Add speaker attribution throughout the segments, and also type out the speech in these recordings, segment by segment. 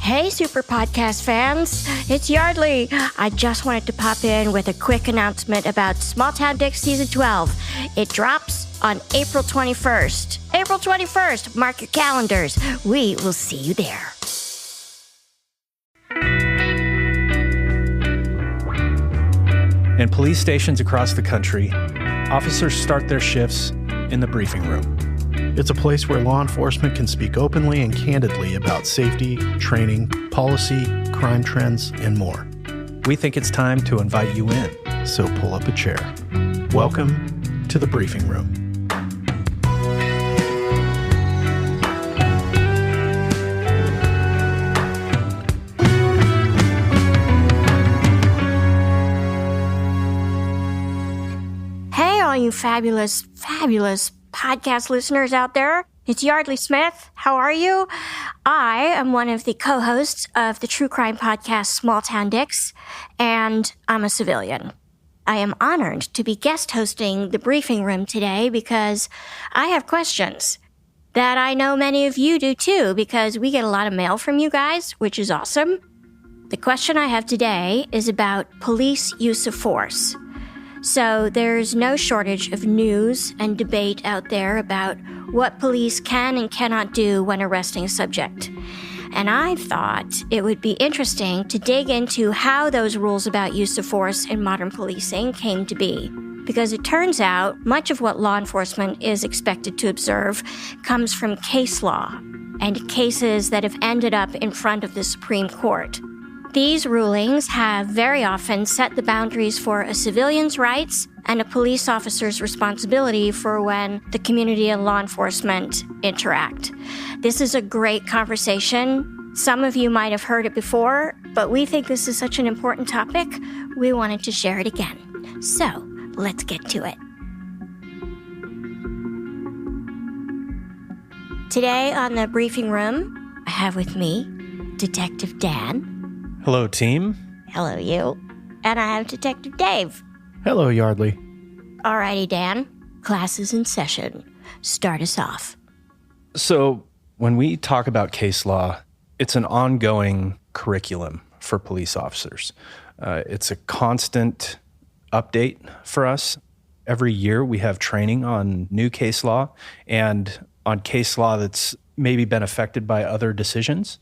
Speaker 1: Hey, Super Podcast fans, it's Yeardley. I just wanted to pop in with a quick announcement about Small Town Dicks Season 12. It drops on April 21st. April 21st, mark your calendars. We will see you there.
Speaker 2: In police stations across the country, officers start their shifts in the briefing room.
Speaker 3: It's a place where law enforcement can speak openly and candidly about safety, training, policy, crime trends, and more.
Speaker 2: We think it's time to invite you in.
Speaker 3: So pull up a chair. Welcome to the briefing room.
Speaker 1: Hey, all you fabulous podcast listeners out there. It's Yeardley Smith. How are you? I am one of the co-hosts of the true crime podcast Small Town Dicks, and I'm a civilian. I am honored to be guest hosting the briefing room today because I have questions that I know many of you do too, because we get a lot of mail from you guys, which is awesome. The question I have today is about police use of force. So there's no shortage of news and debate out there about what police can and cannot do when arresting a subject. And I thought it would be interesting to dig into how those rules about use of force in modern policing came to be. Because it turns out much of what law enforcement is expected to observe comes from case law and cases that have ended up in front of the Supreme Court. These rulings have very often set the boundaries for a civilian's rights and a police officer's responsibility for when the community and law enforcement interact. This is a great conversation. Some of you might have heard it before, but we think this is such an important topic, we wanted to share it again. So, let's get to it. Today on the briefing room, I have with me Detective Dan.
Speaker 2: Hello, team.
Speaker 1: Hello, you. And I have Detective Dave.
Speaker 3: Hello, Yeardley.
Speaker 1: Alrighty, Dan. Class is in session. Start us off.
Speaker 2: So, when we talk about case law, it's an ongoing curriculum for police officers. It's a constant update for us. Every year we have training on new case law and on case law that's maybe been affected by other decisions.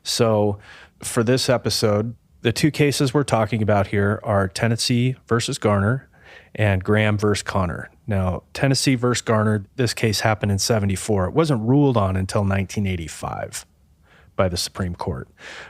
Speaker 2: So, for this episode, the two cases we're talking about here are Tennessee versus Garner and Graham versus Connor. Now, Tennessee versus Garner, this case happened in 1974. It wasn't ruled on until 1985 by the Supreme Court.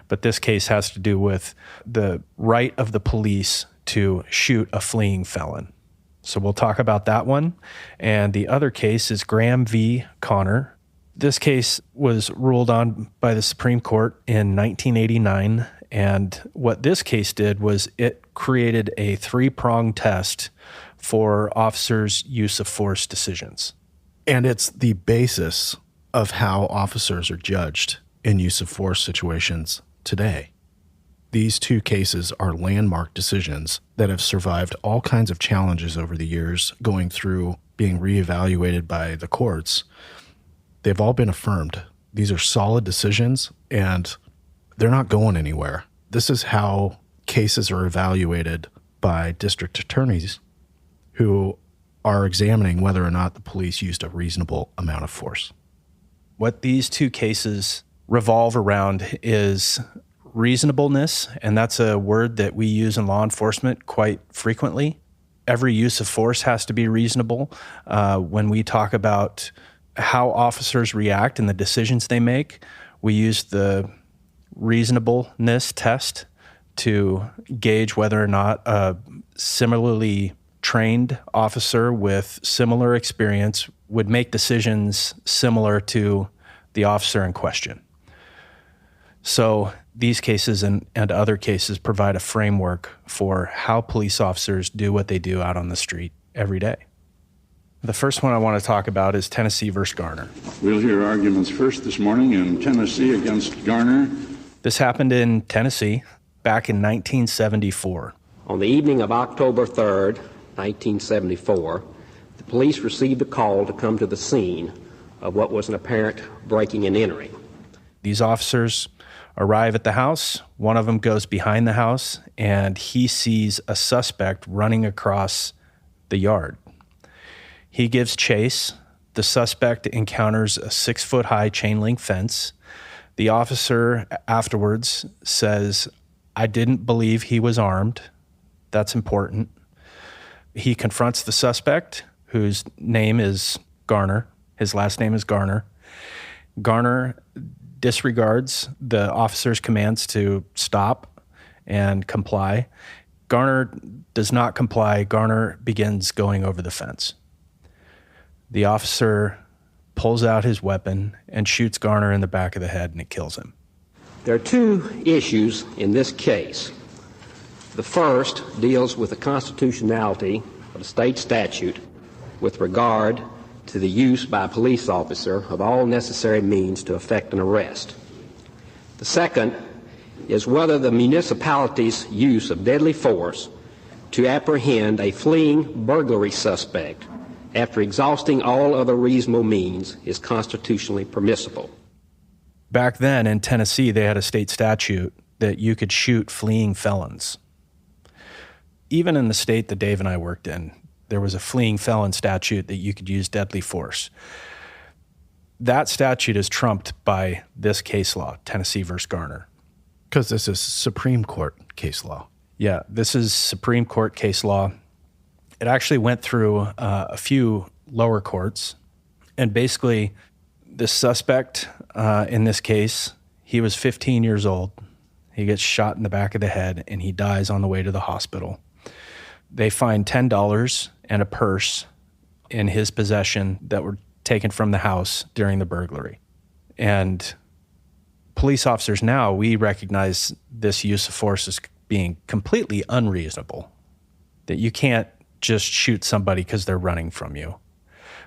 Speaker 2: But this case has to do with the right of the police to shoot a fleeing felon. So we'll talk about that one. And the other case is Graham v. Connor. This case was ruled on by the Supreme Court in 1989, and what this case did was it created a three-pronged test for officers' use of force decisions.
Speaker 3: And it's the basis of how officers are judged in use of force situations today. These two cases are landmark decisions that have survived all kinds of challenges over the years, going through being reevaluated by the courts. They've all been affirmed. These are solid decisions, and they're not going anywhere. This is how cases are evaluated by district attorneys who are examining whether or not the police used a reasonable amount of force.
Speaker 2: What these two cases revolve around is reasonableness, and that's a word that we use in law enforcement quite frequently. Every use of force has to be reasonable. When we talk about how officers react and the decisions they make, we use the reasonableness test to gauge whether or not a similarly trained officer with similar experience would make decisions similar to the officer in question. So these cases and other cases provide a framework for how police officers do what they do out on the street every day. The first one I want to talk about is Tennessee versus Garner.
Speaker 4: We'll hear arguments first this morning in Tennessee against Garner.
Speaker 2: This happened in Tennessee back in 1974.
Speaker 5: On the evening of October 3rd, 1974, the police received a call to come to the scene of what was an apparent breaking and entering.
Speaker 2: These officers arrive at the house. One of them goes behind the house, and he sees a suspect running across the yard. He gives chase. The suspect encounters a 6-foot-high chain-link fence. The officer afterwards says, "I didn't believe he was armed." That's important. He confronts the suspect, whose name is Garner. His last name is Garner. Garner disregards the officer's commands to stop and comply. Garner does not comply. Garner begins going over the fence. The officer pulls out his weapon and shoots Garner in the back of the head, and it kills him.
Speaker 5: There are two issues in this case. The first deals with the constitutionality of the state statute with regard to the use by a police officer of all necessary means to effect an arrest. The second is whether the municipality's use of deadly force to apprehend a fleeing burglary suspect after exhausting all other reasonable means is constitutionally permissible.
Speaker 2: Back then in Tennessee, they had a state statute that you could shoot fleeing felons. Even in the state that Dave and I worked in, there was a fleeing felon statute that you could use deadly force. That statute is trumped by this case law, Tennessee versus Garner.
Speaker 3: Because this is Supreme Court case law.
Speaker 2: Yeah, this is Supreme Court case law. It actually went through a few lower courts. And basically, the suspect in this case, he was 15 years old. He gets shot in the back of the head, and he dies on the way to the hospital. They find $10 and a purse in his possession that were taken from the house during the burglary. And police officers now, we recognize this use of force as being completely unreasonable, that you can't just shoot somebody because they're running from you.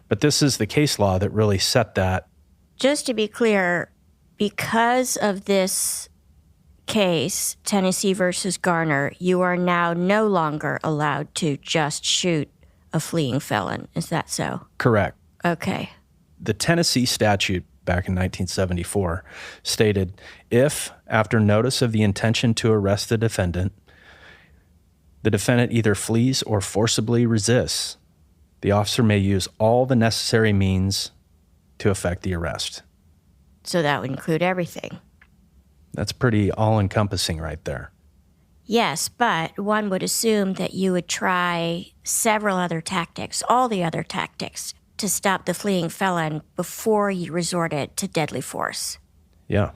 Speaker 2: But this is the case law that really set that.
Speaker 1: Just to be clear, because of this case, Tennessee versus Garner, you are now no longer allowed to just shoot a fleeing felon. Is that so?
Speaker 2: Correct.
Speaker 1: Okay.
Speaker 2: The Tennessee statute back in 1974 stated, if, after notice of the intention to arrest the defendant either flees or forcibly resists, the officer may use all the necessary means to effect the arrest.
Speaker 1: So that would include everything.
Speaker 2: That's pretty all-encompassing right there.
Speaker 1: Yes, but one would assume that you would try several other tactics, all the other tactics, to stop the fleeing felon before you resorted to deadly force.
Speaker 2: Yeah.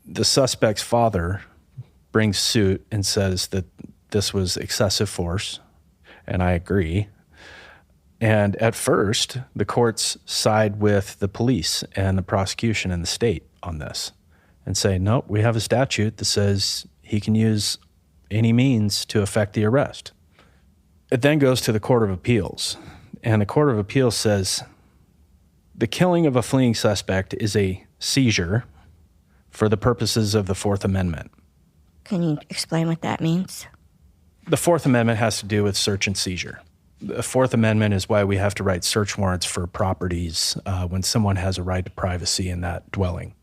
Speaker 2: The suspect's father brings suit and says that this was excessive force, and I agree. And at first, the courts side with the police and the prosecution and the state on this and say, nope, we have a statute that says he can use any means to effect the arrest. It then goes to the Court of Appeals, and the Court of Appeals says the killing of a fleeing suspect is a seizure for the purposes of the Fourth Amendment.
Speaker 1: Can you explain what that means?
Speaker 2: The Fourth Amendment has to do with search and seizure. The Fourth Amendment is why we have to write search warrants for properties when someone has a right to privacy in that dwelling.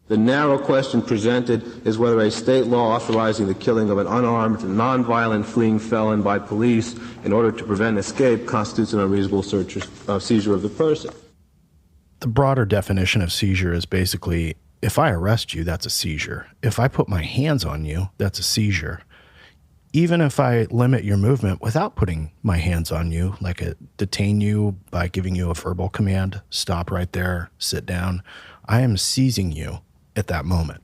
Speaker 6: The narrow question presented is whether a state law authorizing the killing of an unarmed, nonviolent fleeing felon by police in order to prevent escape constitutes an unreasonable seizure of the person.
Speaker 3: The broader definition of seizure is basically, if I arrest you, that's a seizure. If I put my hands on you, that's a seizure. Even if I limit your movement without putting my hands on you, like detain you by giving you a verbal command, stop right there, sit down, I am seizing you at that moment.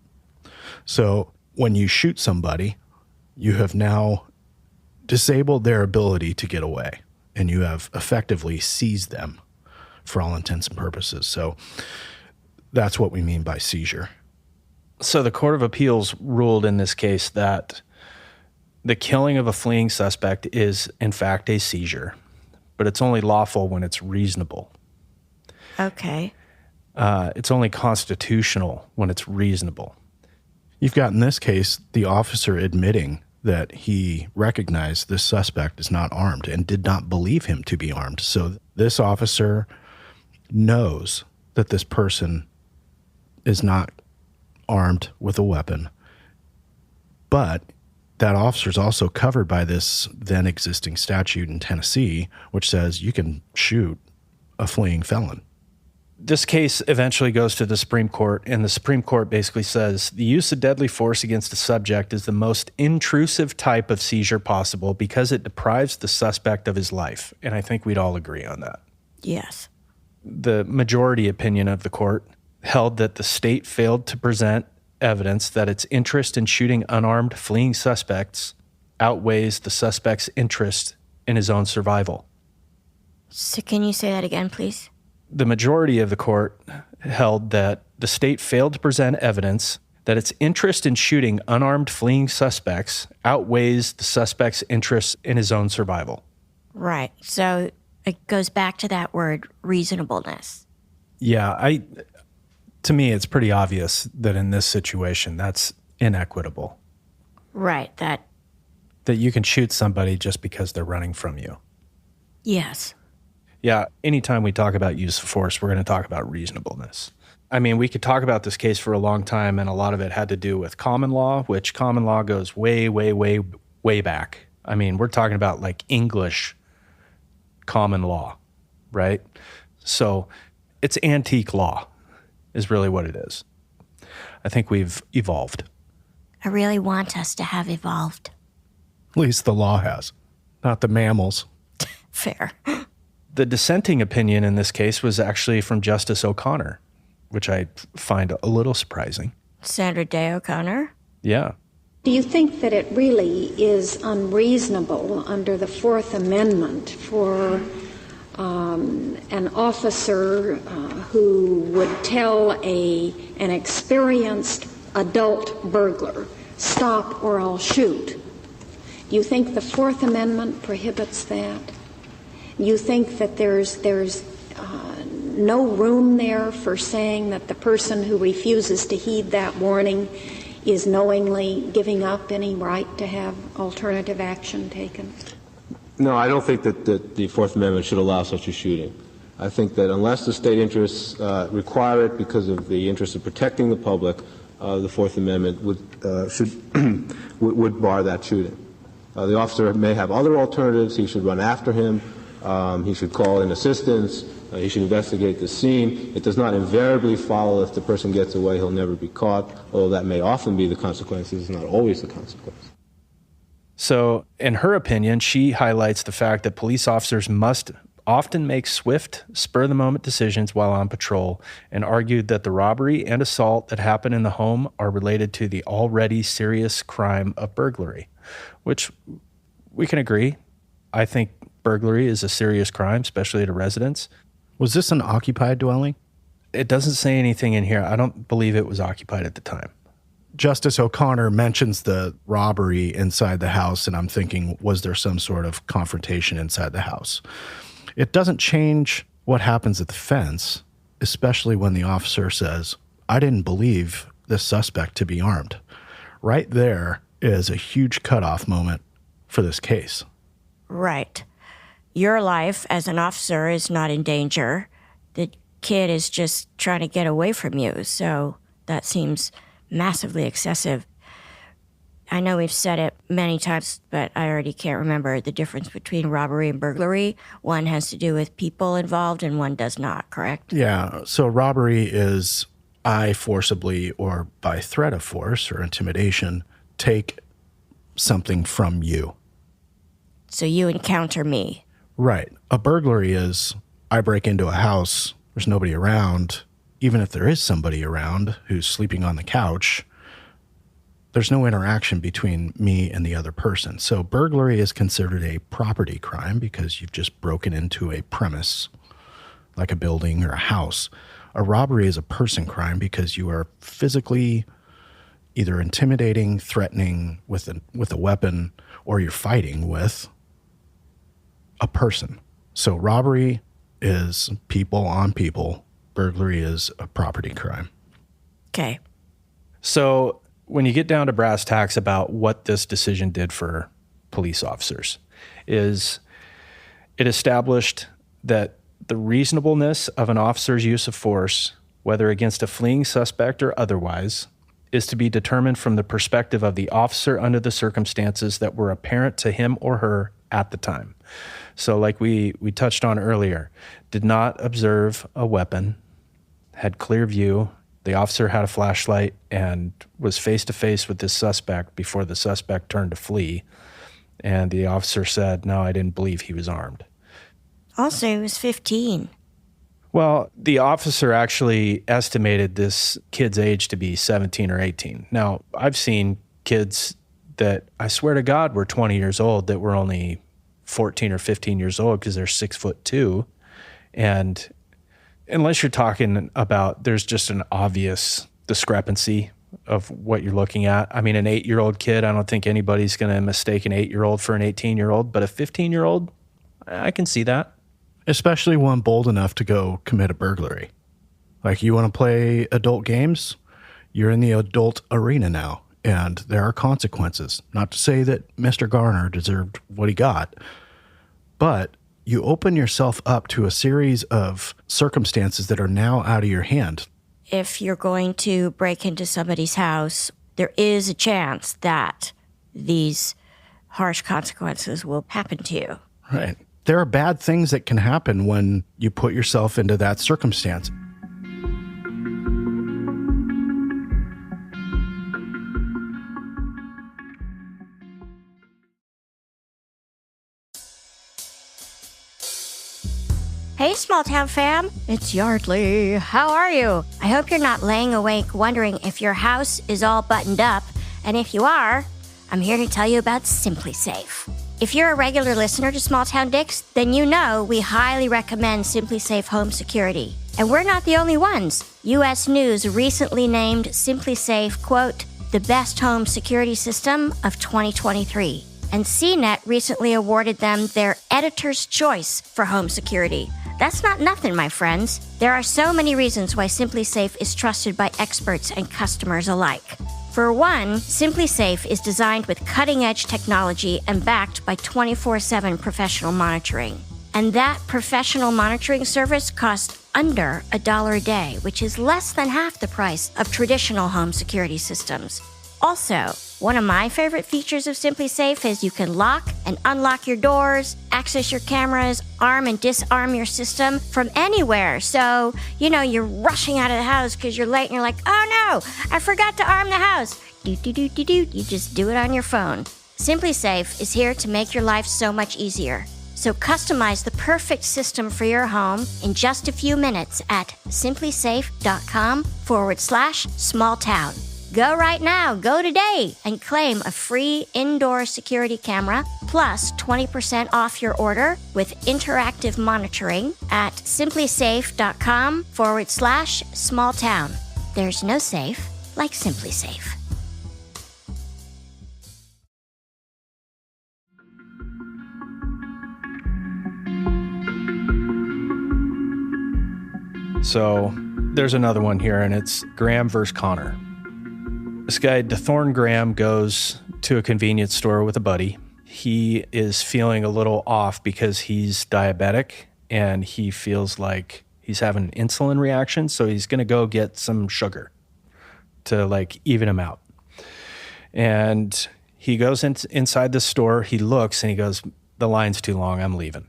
Speaker 3: So when you shoot somebody, you have now disabled their ability to get away, and you have effectively seized them for all intents and purposes. So that's what we mean by seizure.
Speaker 2: So the Court of Appeals ruled in this case that the killing of a fleeing suspect is, in fact, a seizure, but it's only lawful when it's reasonable.
Speaker 1: Okay.
Speaker 2: It's only constitutional when it's reasonable.
Speaker 3: You've got, in this case, the officer admitting that he recognized this suspect is not armed and did not believe him to be armed. So this officer knows that this person is not armed with a weapon. But that officer is also covered by this then existing statute in Tennessee, which says you can shoot a fleeing felon.
Speaker 2: This case eventually goes to the Supreme Court, and the Supreme Court basically says the use of deadly force against a subject is the most intrusive type of seizure possible because it deprives the suspect of his life. And I think we'd all agree on that.
Speaker 1: Yes.
Speaker 2: The majority opinion of the court held that the state failed to present evidence that its interest in shooting unarmed fleeing suspects outweighs the suspect's interest in his own survival.
Speaker 1: So can you say that again, please?
Speaker 2: The majority of the court held that the state failed to present evidence that its interest in shooting unarmed fleeing suspects outweighs the suspect's interest in his own survival.
Speaker 1: Right. So it goes back to that word, reasonableness.
Speaker 2: Yeah, to me, it's pretty obvious that in this situation, that's inequitable.
Speaker 1: Right. That
Speaker 2: you can shoot somebody just because they're running from you.
Speaker 1: Yes.
Speaker 2: Yeah, anytime we talk about use of force, we're going to talk about reasonableness. I mean, we could talk about this case for a long time, and a lot of it had to do with common law, which common law goes way, way, way, way back. I mean, we're talking about like English common law, right? So it's antique law is really what it is. I think we've evolved.
Speaker 1: I really want us to have evolved.
Speaker 3: At least the law has, not the mammals.
Speaker 1: Fair.
Speaker 2: The dissenting opinion in this case was actually from Justice O'Connor, which I find a little surprising.
Speaker 1: Sandra Day O'Connor?
Speaker 2: Yeah.
Speaker 7: Do you think that it really is unreasonable under the Fourth Amendment for an officer who would tell an experienced adult burglar, stop or I'll shoot? Do you think the Fourth Amendment prohibits that? You think that there's no room there for saying that the person who refuses to heed that warning is knowingly giving up any right to have alternative action taken?
Speaker 6: No, I don't think that the Fourth Amendment should allow such a shooting. I think that unless the state interests require it because of the interest of protecting the public, the Fourth Amendment would bar that shooting. The officer may have other alternatives. He should run after him. He should call in assistance. He should investigate the scene. It does not invariably follow if the person gets away, he'll never be caught, although that may often be the consequence. It's not always the consequence.
Speaker 2: So, in her opinion, she highlights the fact that police officers must often make swift, spur-of-the-moment decisions while on patrol, and argued that the robbery and assault that happened in the home are related to the already serious crime of burglary, which we can agree. I think burglary is a serious crime, especially at a residence.
Speaker 3: Was this an occupied dwelling?
Speaker 2: It doesn't say anything in here. I don't believe it was occupied at the time.
Speaker 3: Justice O'Connor mentions the robbery inside the house, and I'm thinking, was there some sort of confrontation inside the house? It doesn't change what happens at the fence, especially when the officer says, I didn't believe this suspect to be armed. Right there is a huge cutoff moment for this case.
Speaker 1: Right. Your life as an officer is not in danger. The kid is just trying to get away from you, so that seems massively excessive. I know we've said it many times, but I already can't remember the difference between robbery and burglary. One has to do with people involved and one does not, correct?
Speaker 3: Yeah, so robbery is I forcibly or by threat of force or intimidation take something from you.
Speaker 1: So you encounter me.
Speaker 3: Right. A burglary is I break into a house, there's nobody around. Even if there is somebody around who's sleeping on the couch, there's no interaction between me and the other person. So burglary is considered a property crime because you've just broken into a premise, like a building or a house. A robbery is a person crime because you are physically either intimidating, threatening with a weapon, or you're fighting with a person. So robbery is people on people. Burglary is a property crime.
Speaker 1: Okay.
Speaker 2: So when you get down to brass tacks about what this decision did for police officers, is it established that the reasonableness of an officer's use of force, whether against a fleeing suspect or otherwise, is to be determined from the perspective of the officer under the circumstances that were apparent to him or her at the time. So like we touched on earlier, did not observe a weapon, had clear view. The officer had a flashlight and was face-to-face with this suspect before the suspect turned to flee. And the officer said, no, I didn't believe he was armed.
Speaker 1: Also, he was 15.
Speaker 2: Well, the officer actually estimated this kid's age to be 17 or 18. Now, I've seen kids that I swear to God were 20 years old that were only 14 or 15 years old because they're 6'2". And unless you're talking about there's just an obvious discrepancy of what you're looking at. I mean, an 8-year-old kid, I don't think anybody's going to mistake an 8-year-old for an 18-year-old, but a 15-year-old, I can see that.
Speaker 3: Especially one bold enough to go commit a burglary. Like, you want to play adult games? You're in the adult arena now, and there are consequences. Not to say that Mr. Garner deserved what he got, but you open yourself up to a series of circumstances that are now out of your hand.
Speaker 1: If you're going to break into somebody's house, there is a chance that these harsh consequences will happen to you.
Speaker 3: Right. There are bad things that can happen when you put yourself into that circumstance.
Speaker 1: Hey, small town fam, it's Yeardley. How are you? I hope you're not laying awake wondering if your house is all buttoned up. And if you are, I'm here to tell you about Simply Safe. If you're a regular listener to Small Town Dicks, then you know we highly recommend Simply Safe Home Security. And we're not the only ones. U.S. News recently named Simply Safe, quote, the best home security system of 2023. And CNET recently awarded them their Editor's Choice for home security. That's not nothing, my friends. There are so many reasons why Simply Safe is trusted by experts and customers alike. For one, Simply Safe is designed with cutting-edge technology and backed by 24/7 professional monitoring. And that professional monitoring service costs under $1 a day, which is less than half the price of traditional home security systems. Also, one of my favorite features of Simply Safe is you can lock and unlock your doors, access your cameras, arm and disarm your system from anywhere. So, you're rushing out of the house because you're late and you're like, oh no, I forgot to arm the house. You just do it on your phone. Simply Safe is here to make your life so much easier. So customize the perfect system for your home in just a few minutes at simplysafe.com/smalltown. Go right now, go today, and claim a free indoor security camera plus 20% off your order with interactive monitoring at simplysafe.com/smalltown. There's no safe like Simply Safe.
Speaker 2: So there's another one here, and it's Graham versus Connor. This guy, DeThorne Graham, goes to a convenience store with a buddy. He is feeling a little off because he's diabetic and he feels like he's having an insulin reaction. So he's going to go get some sugar to even him out. And he goes inside the store. He looks and he goes, the line's too long. I'm leaving.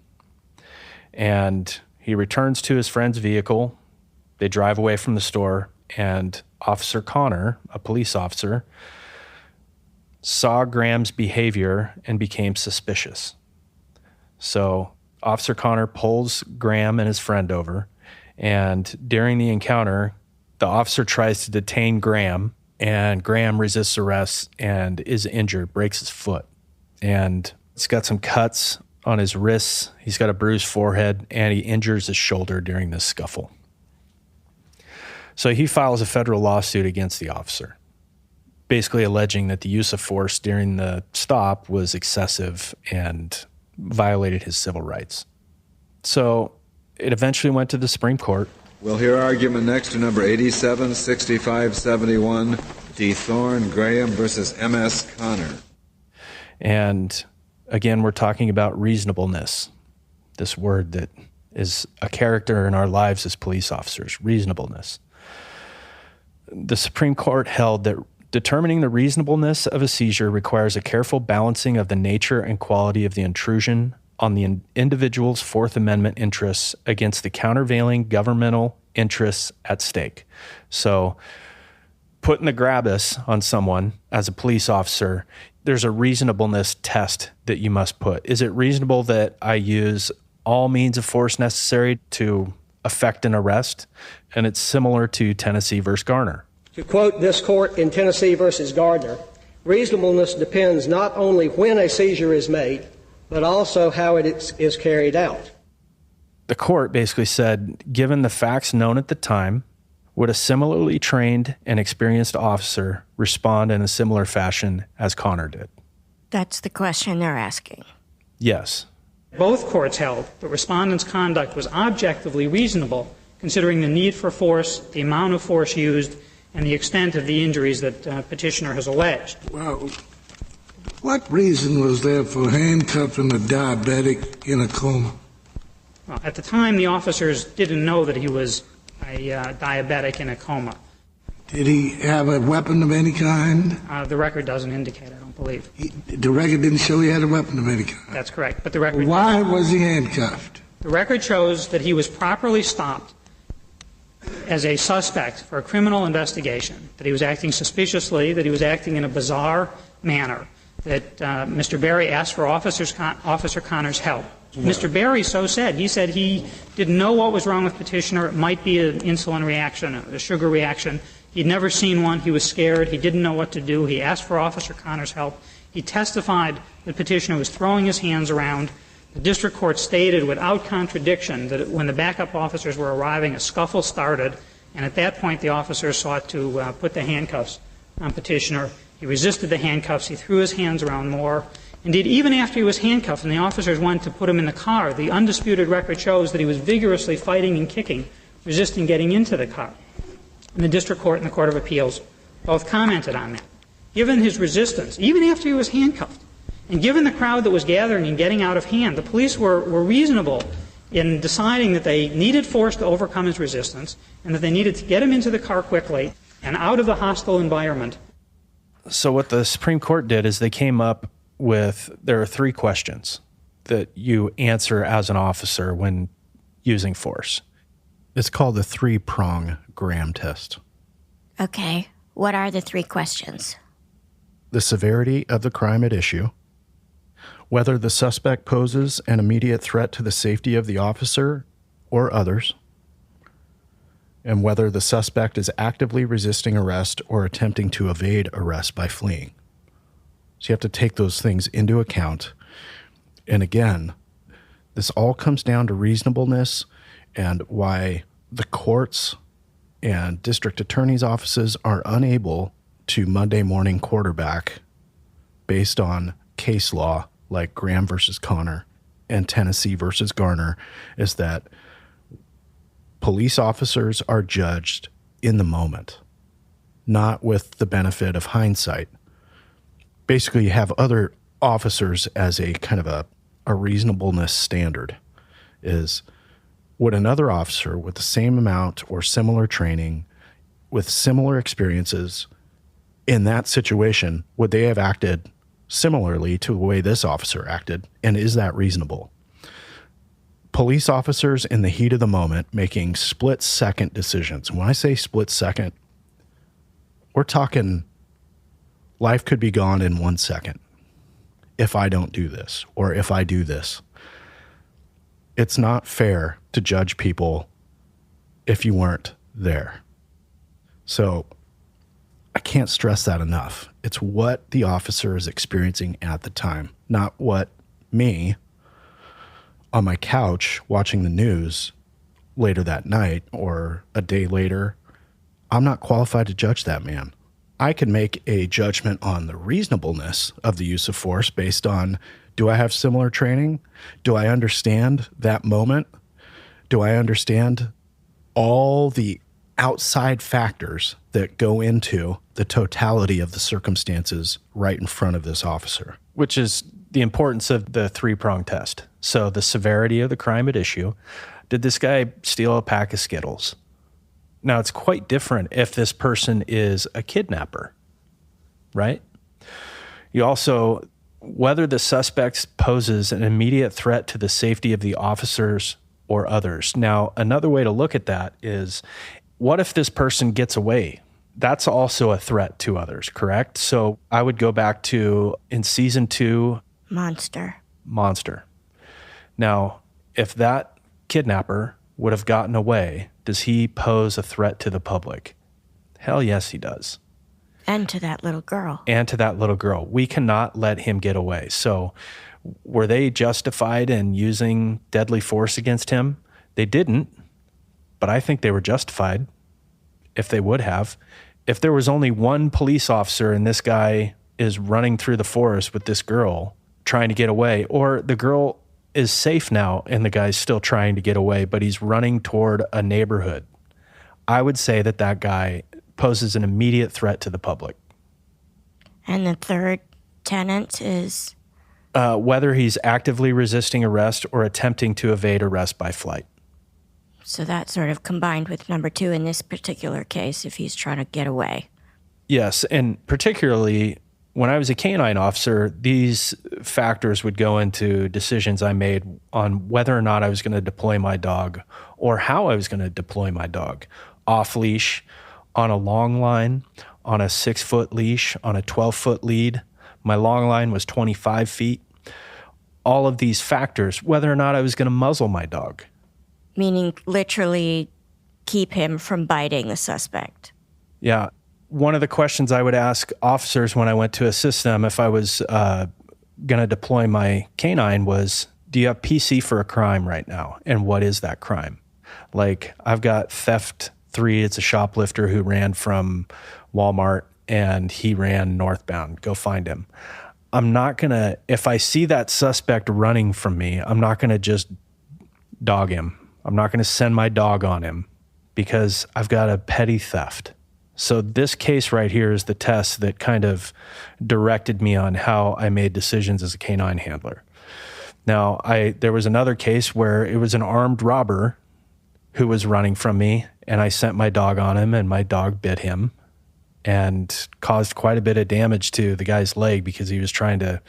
Speaker 2: And he returns to his friend's vehicle. They drive away from the store, and Officer Connor, a police officer, saw Graham's behavior and became suspicious. So Officer Connor pulls Graham and his friend over, and during the encounter, the officer tries to detain Graham, and Graham resists arrest and is injured, breaks his foot. And he's got some cuts on his wrists, he's got a bruised forehead, and he injures his shoulder during this scuffle. So he files a federal lawsuit against the officer, basically alleging that the use of force during the stop was excessive and violated his civil rights. So it eventually went to the Supreme Court.
Speaker 8: We'll hear argument next to number 876571, DeThorne Graham versus M.S. Connor.
Speaker 2: And again, we're talking about reasonableness, this word that is a character in our lives as police officers, reasonableness. The Supreme Court held that Determining the reasonableness of a seizure requires a careful balancing of the nature and quality of the intrusion on the individual's Fourth Amendment interests against the countervailing governmental interests at stake. So putting the grabus on someone as a police officer, there's a reasonableness test that you must put. Is it reasonable that I use all means of force necessary to effect an arrest? And it's similar to Tennessee versus Garner.
Speaker 5: To quote this court in Tennessee versus Gardner, reasonableness depends not only when a seizure is made, but also how it is carried out.
Speaker 2: The court basically said, given the facts known at the time, would a similarly trained and experienced officer respond in a similar fashion as Connor did?
Speaker 1: That's the question they're asking.
Speaker 2: Yes.
Speaker 9: Both courts held that respondent's conduct was objectively reasonable, considering the need for force, the amount of force used, and the extent of the injuries that petitioner has alleged.
Speaker 10: Well, what reason was there for handcuffing a diabetic in a coma?
Speaker 9: Well, at the time, the officers didn't know that he was a diabetic in a coma.
Speaker 10: Did he have a weapon of any kind?
Speaker 9: The record doesn't indicate, I don't believe.
Speaker 10: The record didn't show he had a weapon of any kind?
Speaker 9: That's correct. But the record...
Speaker 10: Why was he handcuffed?
Speaker 9: The record shows that he was properly stopped as a suspect for a criminal investigation, that he was acting suspiciously, that he was acting in a bizarre manner, that Mr. Berry asked for Officer Connor's help. Mr. Berry so said. He said he didn't know what was wrong with petitioner. It might be an insulin reaction, a sugar reaction. He'd never seen one. He was scared. He didn't know what to do. He asked for Officer Connor's help. He testified that petitioner was throwing his hands around. The district court stated without contradiction that when the backup officers were arriving, a scuffle started, and at that point the officers sought to put the handcuffs on petitioner. He resisted the handcuffs. He threw his hands around more. Indeed, even after he was handcuffed and the officers went to put him in the car, the undisputed record shows that he was vigorously fighting and kicking, resisting getting into the car. And the district court and the Court of Appeals both commented on that. Given his resistance, even after he was handcuffed, and given the crowd that was gathering and getting out of hand, the police were reasonable in deciding that they needed force to overcome his resistance and that they needed to get him into the car quickly and out of the hostile environment.
Speaker 2: So what the Supreme Court did is they came up with, there are 3 questions that you answer as an officer when using force.
Speaker 3: It's called the 3-prong Graham test.
Speaker 1: Okay, what are the 3 questions?
Speaker 3: The severity of the crime at issue, whether the suspect poses an immediate threat to the safety of the officer or others, and whether the suspect is actively resisting arrest or attempting to evade arrest by fleeing. So you have to take those things into account. And again, this all comes down to reasonableness and why the courts and district attorney's offices are unable to Monday morning quarterback based on case law like Graham versus Connor and Tennessee versus Garner, is that police officers are judged in the moment, not with the benefit of hindsight. Basically, you have other officers as a kind of a reasonableness standard. Is, would another officer with the same amount or similar training, with similar experiences in that situation, would they have acted similarly to the way this officer acted? And is that reasonable? Police officers in the heat of the moment making split-second decisions. When I say split-second, we're talking life could be gone in 1 second if I don't do this or if I do this. It's not fair to judge people if you weren't there. So I can't stress that enough. It's what the officer is experiencing at the time, not what me on my couch watching the news later that night or a day later. I'm not qualified to judge that man. I can make a judgment on the reasonableness of the use of force based on, do I have similar training? Do I understand that moment? Do I understand all the outside factors that go into the totality of the circumstances right in front of this officer?
Speaker 2: Which is the importance of the 3-prong test. So the severity of the crime at issue. Did this guy steal a pack of Skittles? Now, it's quite different if this person is a kidnapper. right? You also, whether the suspect poses an immediate threat to the safety of the officers or others. Now, another way to look at that is, what if this person gets away? That's also a threat to others, correct? So I would go back to in season 2,
Speaker 1: Monster.
Speaker 2: Now, if that kidnapper would have gotten away, does he pose a threat to the public? Hell yes, he does.
Speaker 1: And to that little girl.
Speaker 2: We cannot let him get away. So were they justified in using deadly force against him? They didn't, but I think they were justified if they would have. If there was only one police officer and this guy is running through the forest with this girl trying to get away, or the girl is safe now and the guy's still trying to get away, but he's running toward a neighborhood, I would say that that guy poses an immediate threat to the public.
Speaker 1: And the third tenet is?
Speaker 2: Whether he's actively resisting arrest or attempting to evade arrest by flight.
Speaker 1: So that's sort of combined with number 2 in this particular case, if he's trying to get away.
Speaker 2: Yes, and particularly when I was a canine officer, these factors would go into decisions I made on whether or not I was going to deploy my dog or how I was going to deploy my dog. Off leash, on a long line, on a 6-foot leash, on a 12-foot lead. My long line was 25 feet. All of these factors, whether or not I was going to muzzle my dog.
Speaker 1: Meaning literally keep him from biting the suspect.
Speaker 2: Yeah. One of the questions I would ask officers when I went to assist them if I was going to deploy my canine was, do you have PC for a crime right now? And what is that crime? Like, I've got theft 3. It's a shoplifter who ran from Walmart and he ran northbound. Go find him. I'm not going to, if I see that suspect running from me, I'm not going to just dog him. I'm not going to send my dog on him because I've got a petty theft. So this case right here is the test that kind of directed me on how I made decisions as a canine handler. Now, there was another case where it was an armed robber who was running from me, and I sent my dog on him, and my dog bit him and caused quite a bit of damage to the guy's leg because he was trying to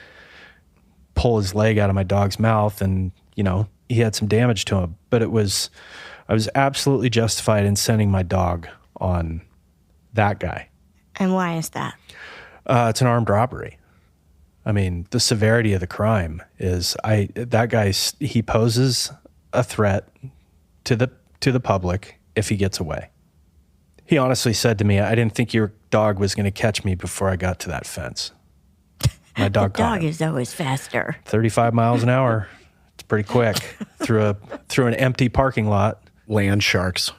Speaker 2: pull his leg out of my dog's mouth, and, you know, he had some damage to him. But I was absolutely justified in sending my dog on that guy.
Speaker 1: And why is that?
Speaker 2: It's an armed robbery. I mean, the severity of the crime is that guy, he poses a threat to the public if he gets away. He honestly said to me, I didn't think your dog was going to catch me before I got to that fence. My dog
Speaker 1: The dog is always faster.
Speaker 2: 35 miles an hour. It's pretty quick through an empty parking lot.
Speaker 3: Land sharks.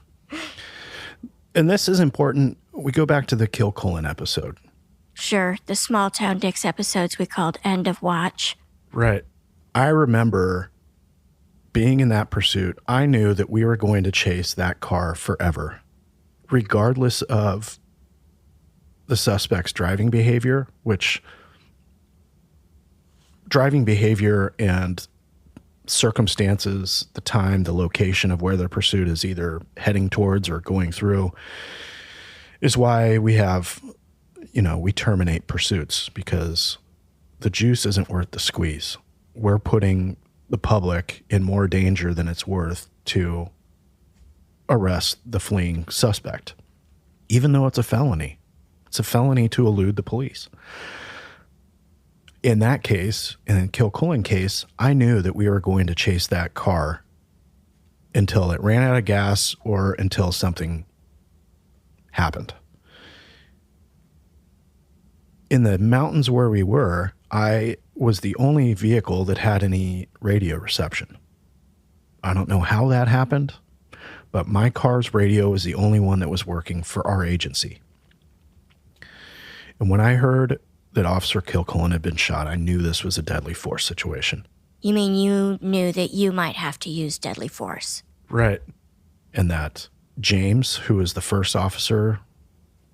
Speaker 3: And this is important. We go back to the Kill Cullen episode.
Speaker 1: Sure, the Small Town Dicks episodes we called End of Watch.
Speaker 3: Right. I remember being in that pursuit. I knew that we were going to chase that car forever, regardless of the suspect's driving behavior, which driving behavior and circumstances, the time, the location of where the pursuit is either heading towards or going through is why we have, we terminate pursuits, because the juice isn't worth the squeeze. We're putting the public in more danger than it's worth to arrest the fleeing suspect, even though it's a felony. It's a felony to elude the police. In that case, in the Kill Cullen case, I knew that we were going to chase that car until it ran out of gas or until something happened. In the mountains where we were, I was the only vehicle that had any radio reception. I don't know how that happened, but my car's radio was the only one that was working for our agency. And when I heard that Officer Kill Cullen had been shot, I knew this was a deadly force situation.
Speaker 1: You mean you knew that you might have to use deadly force?
Speaker 3: Right. And that James, who was the first officer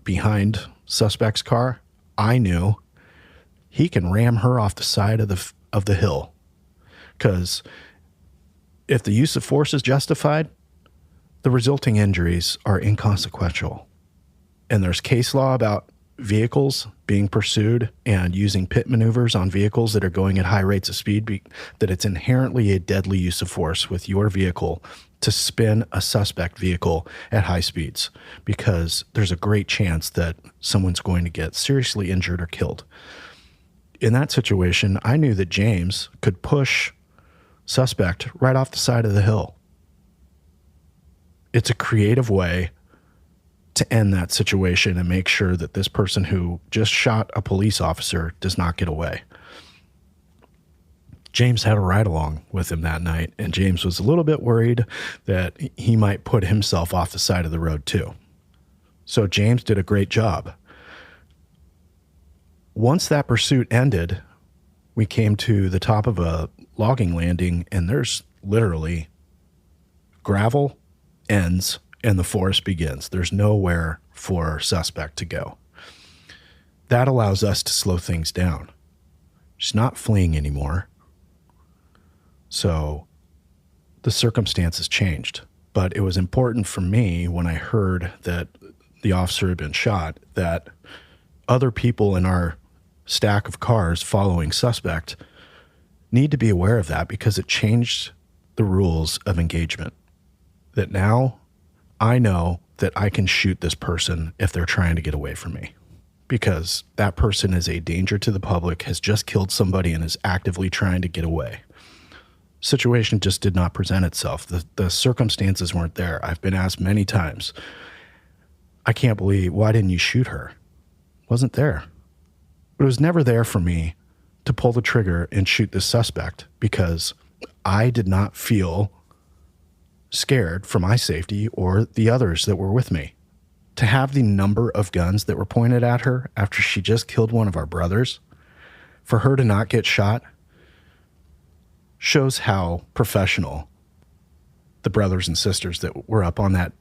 Speaker 3: behind suspect's car, I knew he can ram her off the side of the hill. Because if the use of force is justified, the resulting injuries are inconsequential. And there's case law about vehicles being pursued and using pit maneuvers on vehicles that are going at high rates of speed, that it's inherently a deadly use of force with your vehicle to spin a suspect vehicle at high speeds, because there's a great chance that someone's going to get seriously injured or killed. In that situation, I knew that James could push suspect right off the side of the hill. It's a creative way to end that situation and make sure that this person who just shot a police officer does not get away. James had a ride along with him that night, and James was a little bit worried that he might put himself off the side of the road too. So James did a great job. Once that pursuit ended, we came to the top of a logging landing, and there's literally gravel ends and the forest begins. There's nowhere for suspect to go. That allows us to slow things down. She's not fleeing anymore. So the circumstances changed. But it was important for me when I heard that the officer had been shot, that other people in our stack of cars following suspect need to be aware of that, because it changed the rules of engagement. That now I know that I can shoot this person if they're trying to get away from me, because that person is a danger to the public, has just killed somebody, and is actively trying to get away. Situation just did not present itself. The circumstances weren't there. I've been asked many times, I can't believe, why didn't you shoot her? Wasn't there. But it was never there for me to pull the trigger and shoot this suspect, because I did not feel scared for my safety or the others that were with me. To have the number of guns that were pointed at her after she just killed one of our brothers, for her to not get shot, shows how professional the brothers and sisters that were up on that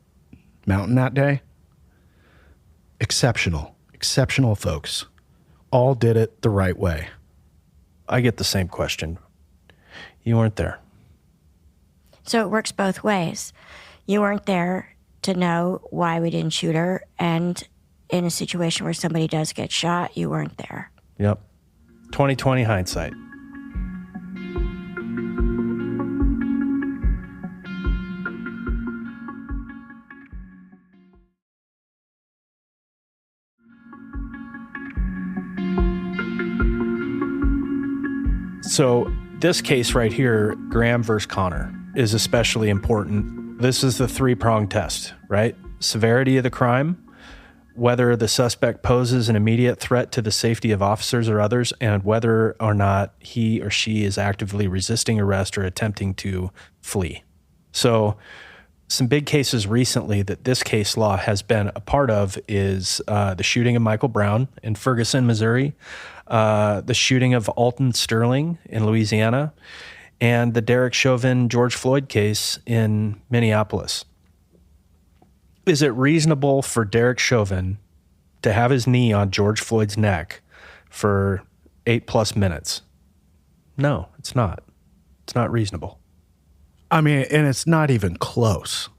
Speaker 3: mountain that day. Exceptional folks. All did it the right way.
Speaker 2: I get the same question. You weren't there.
Speaker 1: So it works both ways. You weren't there to know why we didn't shoot her, and in a situation where somebody does get shot, you weren't there.
Speaker 2: Yep. 20/20 hindsight. So this case right here, Graham versus Connor, is especially important. This is the three-pronged test, right? Severity of the crime, whether the suspect poses an immediate threat to the safety of officers or others, and whether or not he or she is actively resisting arrest or attempting to flee. So some big cases recently that this case law has been a part of is the shooting of Michael Brown in Ferguson, Missouri, the shooting of Alton Sterling in Louisiana, and the Derek Chauvin George Floyd case in Minneapolis. Is it reasonable for Derek Chauvin to have his knee on George Floyd's neck for 8+ minutes? No, it's not. It's not reasonable.
Speaker 3: I mean, and it's not even close.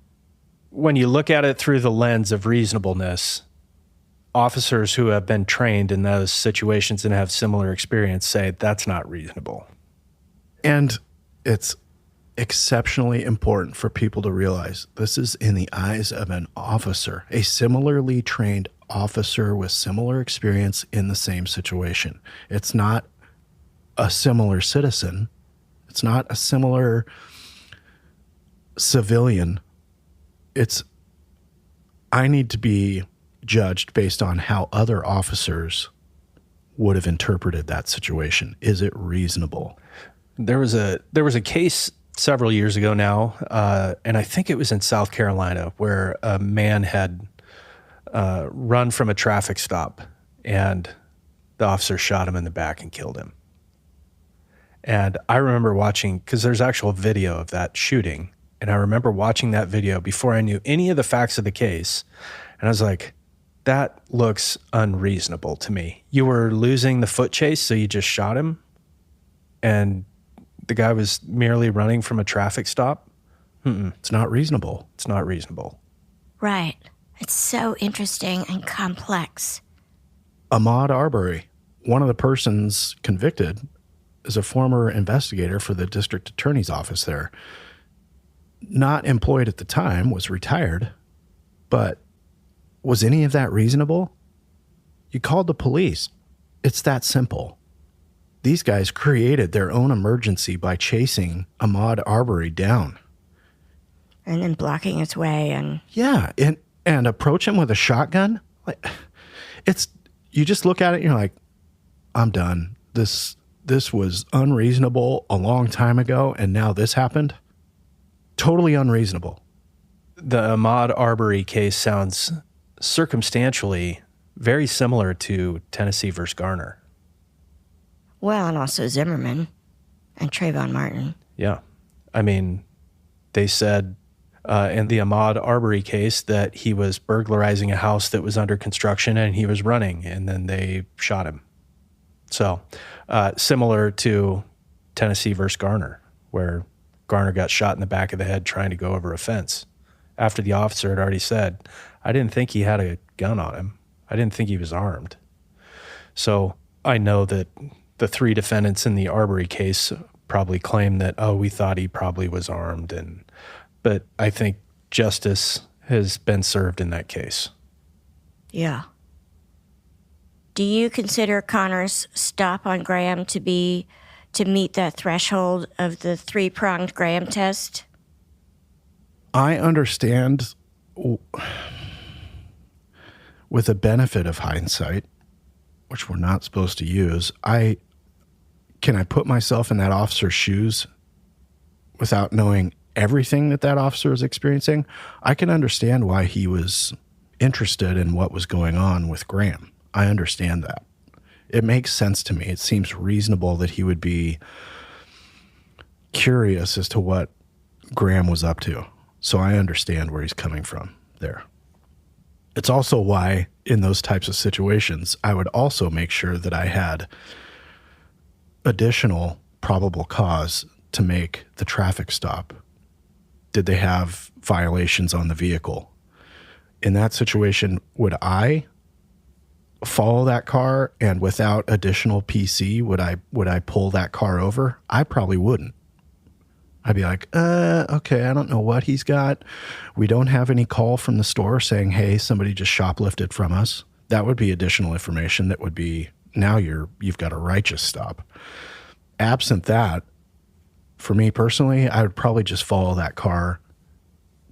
Speaker 2: When you look at it through the lens of reasonableness, officers who have been trained in those situations and have similar experience say that's not reasonable.
Speaker 3: And it's exceptionally important for people to realize this is in the eyes of an officer, a similarly trained officer with similar experience in the same situation. It's not a similar citizen. It's not a similar civilian. I need to be judged based on how other officers would have interpreted that situation. Is it reasonable?
Speaker 2: There was a case several years ago now, and I think it was in South Carolina, where a man had run from a traffic stop, and the officer shot him in the back and killed him. And I remember watching, because there's actual video of that shooting, and I remember watching that video before I knew any of the facts of the case, and I was like, that looks unreasonable to me. You were losing the foot chase, so you just shot him, and the guy was merely running from a traffic stop?
Speaker 3: It's not reasonable.
Speaker 2: It's not reasonable.
Speaker 1: Right. It's so interesting and complex.
Speaker 3: Ahmaud Arbery, one of the persons convicted, is a former investigator for the district attorney's office there. Not employed at the time, was retired, but was any of that reasonable? You called the police. It's that simple. These guys created their own emergency by chasing Ahmaud Arbery down.
Speaker 1: And then blocking its way and...
Speaker 3: Yeah, and approach him with a shotgun? Like, you just look at it and you're like, I'm done. This was unreasonable a long time ago, and now this happened? Totally unreasonable.
Speaker 2: The Ahmaud Arbery case sounds circumstantially very similar to Tennessee versus Garner.
Speaker 1: Well, and also Zimmerman and Trayvon Martin.
Speaker 2: Yeah. I mean, they said in the Ahmaud Arbery case that he was burglarizing a house that was under construction and he was running, and then they shot him. So similar to Tennessee versus Garner, where Garner got shot in the back of the head trying to go over a fence after the officer had already said, I didn't think he had a gun on him. I didn't think he was armed. So I know that the three defendants in the Arbery case probably claim that, we thought he probably was armed. But I think justice has been served in that case.
Speaker 1: Yeah. Do you consider Connor's stop on Graham to meet that threshold of the three-pronged Graham test?
Speaker 3: I understand, with the benefit of hindsight, which we're not supposed to use, can I put myself in that officer's shoes without knowing everything that officer is experiencing? I can understand why he was interested in what was going on with Graham. I understand that. It makes sense to me. It seems reasonable that he would be curious as to what Graham was up to. So I understand where he's coming from there. It's also why, in those types of situations, I would also make sure that I had additional probable cause to make the traffic stop. Did they have violations on the vehicle? In that situation, would I follow that car, and without additional PC, would I pull that car over? I probably wouldn't. I'd be like, okay, I don't know what he's got. We don't have any call from the store saying, hey, somebody just shoplifted from us. That would be additional information that would be, now you've got a righteous stop. Absent that, for me personally, I would probably just follow that car,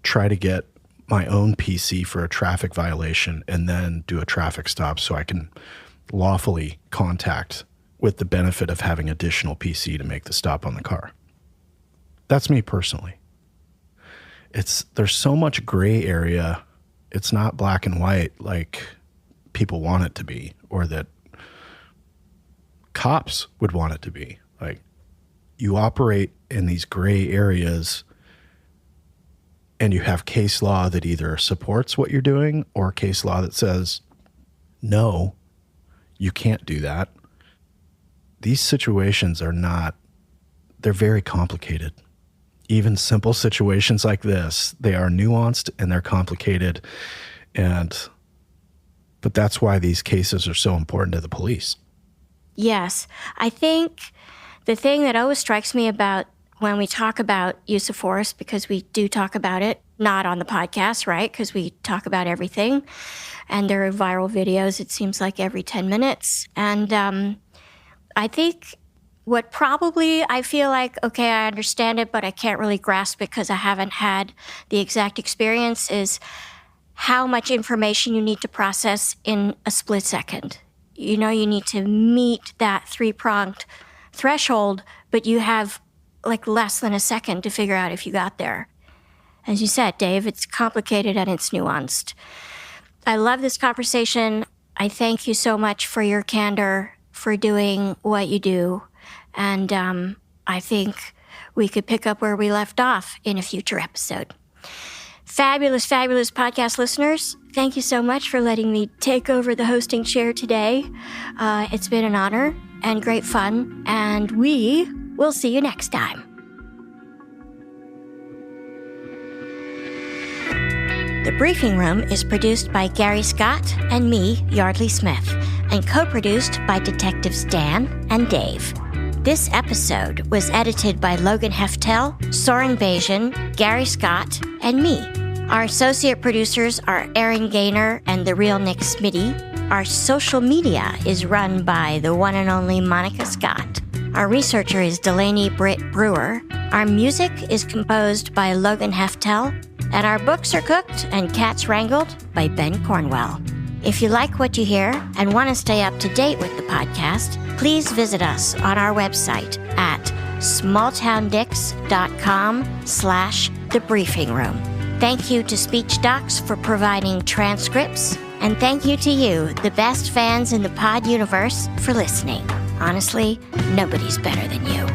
Speaker 3: try to get my own PC for a traffic violation, and then do a traffic stop so I can lawfully contact with the benefit of having additional PC to make the stop on the car. That's me personally. There's so much gray area. It's not black and white like people want it to be, or that cops would want it to be. Like, you operate in these gray areas, and you have case law that either supports what you're doing or case law that says, no, you can't do that. These situations they're very complicated. Even simple situations like this, they are nuanced and they're complicated. But that's why these cases are so important to the police.
Speaker 1: Yes. I think the thing that always strikes me about when we talk about use of force, because we do talk about it, not on the podcast, right? Because we talk about everything. And there are viral videos, it seems like every 10 minutes. And I think what probably I feel like, okay, I understand it, but I can't really grasp it because I haven't had the exact experience, is how much information you need to process in a split second. You need to meet that three-pronged threshold, but you have like less than a second to figure out if you got there. As you said, Dave, it's complicated and it's nuanced. I love this conversation. I thank you so much for your candor, for doing what you do. And I think we could pick up where we left off in a future episode. Fabulous, fabulous podcast listeners. Thank you so much for letting me take over the hosting chair today. It's been an honor and great fun, and we will see you next time. The Briefing Room is produced by Gary Scott and me, Yeardley Smith, and co-produced by detectives Dan and Dave. This episode was edited by Logan Heftel, Soren Bajan, Gary Scott, and me. Our associate producers are Aaron Gaynor and the real Nick Smitty. Our social media is run by the one and only Monica Scott. Our researcher is Delaney Britt Brewer. Our music is composed by Logan Heftel. And our books are cooked and cats wrangled by Ben Cornwell. If you like what you hear and want to stay up to date with the podcast, please visit us on our website at smalltowndicks.com/thebriefing-room. Thank you to Speech Docs for providing transcripts, and thank you to you, the best fans in the pod universe, for listening. Honestly, nobody's better than you.